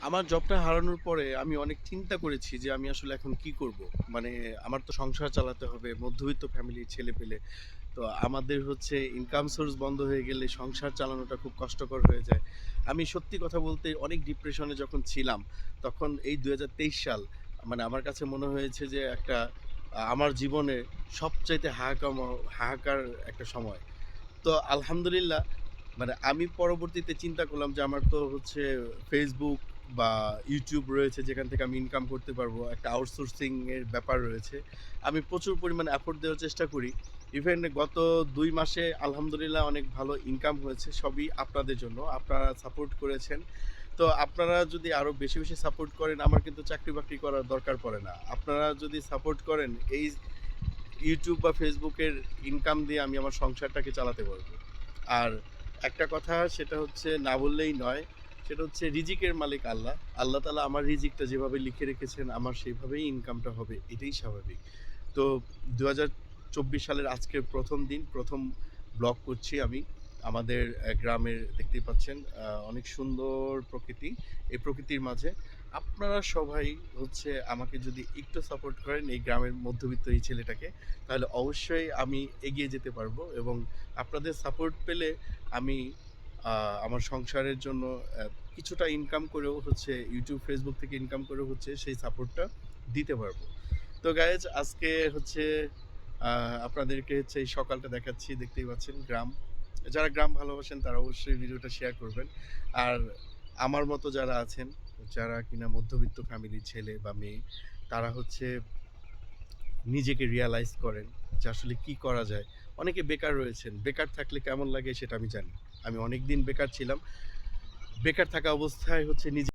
আমার জবটা হারানোর পরে আমি অনেক চিন্তা করেছি যে আমি আসলে এখন কি করব। মানে আমার তো সংসার চালাতে হবে, মধ্যবিত্ত ফ্যামিলির ছেলেপেলে। তো আমাদের হচ্ছে ইনকাম সোর্স বন্ধ হয়ে গেলে সংসার চালানোটা খুব কষ্টকর হয়ে যায়। আমি সত্যি কথা বলতে অনেক ডিপ্রেশনে যখন ছিলাম, তখন এই ২০২৩ সাল মানে আমার কাছে মনে হয়েছে যে একটা আমার জীবনে সবচাইতে হাহাকার একটা সময়। তো আলহামদুলিল্লাহ মানে আমি পরবর্তীতে চিন্তা করলাম যে আমার তো হচ্ছে ফেসবুক বা ইউটিউব রয়েছে যেখান থেকে আমি ইনকাম করতে পারবো, একটা আউটসোর্সিং এর ব্যাপার রয়েছে। আমি প্রচুর পরিমাণে এফোর্ট দেওয়ার চেষ্টা করি। ইভেন গত ২ মাসে আলহামদুলিল্লাহ অনেক ভালো ইনকাম হয়েছে, সবই আপনাদের জন্য। আপনারা সাপোর্ট করেছেন। তো আপনারা যদি আরও বেশি বেশি সাপোর্ট করেন, আমার কিন্তু চাকরি বাকরি করার দরকার পড়ে না। আপনারা যদি সাপোর্ট করেন, এই ইউটিউব বা ফেসবুকের ইনকাম দিয়ে আমি আমার সংসারটাকে চালাতে পারবো। আর একটা কথা সেটা হচ্ছে না বললেই নয়, সেটা হচ্ছে রিজিকের মালিক আল্লাহ। আল্লাহ তাআলা আমার রিজিকটা যেভাবে লিখে রেখেছেন আমার সেইভাবেই ইনকামটা হবে, এটাই স্বাভাবিক। তো ২০২৪ সালের আজকের ১ম দিন, ১ম ব্লগ করছি আমি। আমাদের গ্রামের দেখতেই পাচ্ছেন অনেক সুন্দর প্রকৃতি। এই প্রকৃতির মাঝে আপনারা সবাই হচ্ছে আমাকে যদি একটু সাপোর্ট করেন এই গ্রামের মধ্যবিত্ত এই ছেলেটাকে, তাহলে অবশ্যই আমি এগিয়ে যেতে পারবো এবং আপনাদের সাপোর্ট পেলে আমি আমার সংসারের জন্য কিছুটা ইনকাম করেও হচ্ছে ইউটিউব, ফেসবুক থেকে ইনকাম করেও হচ্ছে সেই সাপোর্টটা দিতে পারবো। তো গাইজ আজকে হচ্ছে আপনাদেরকে হচ্ছে এই সকালটা দেখাচ্ছি, দেখতেই পাচ্ছেন গ্রাম। যারা গ্রাম ভালোবাসেন তারা অবশ্যই ভিডিওটা শেয়ার করবেন। আর আমার মতো যারা আছেন, যারা কিনা মধ্যবিত্ত ফ্যামিলির ছেলে বা মেয়ে, তারা হচ্ছে নিজেকে রিয়ালাইজ করেন যে আসলে কি করা যায়। অনেকে বেকার রয়েছেন, বেকার থাকলে কেমন লাগে সেটা আমি জানি। আমি অনেক দিন বেকার ছিলাম। বেকার থাকা অবস্থায় হচ্ছে নিজে